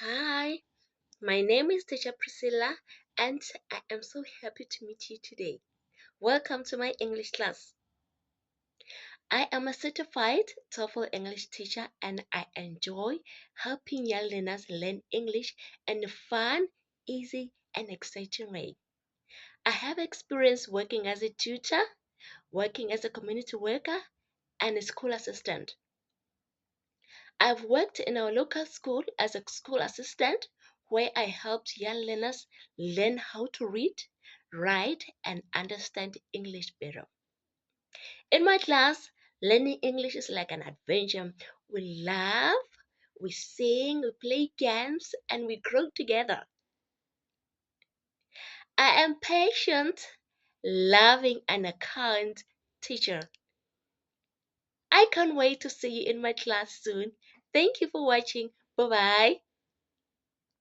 Hi, my name is Teacher Priscilla, and I am so happy to meet you today. Welcome to my English class. I am a certified TOEFL English teacher, and I enjoy helping young learners learn English in a fun, easy, and exciting way. I have experience working as a tutor, working as a community worker, and a school assistant. I've worked in our local school as a school assistant where I helped young learners learn how to read, write, and understand English better. In my class, learning English is like an adventure. We laugh, we sing, we play games, and we grow together. I am patient, loving, and a kind teacher. I can't wait to see you in my class soon. Thank you for watching. Bye bye.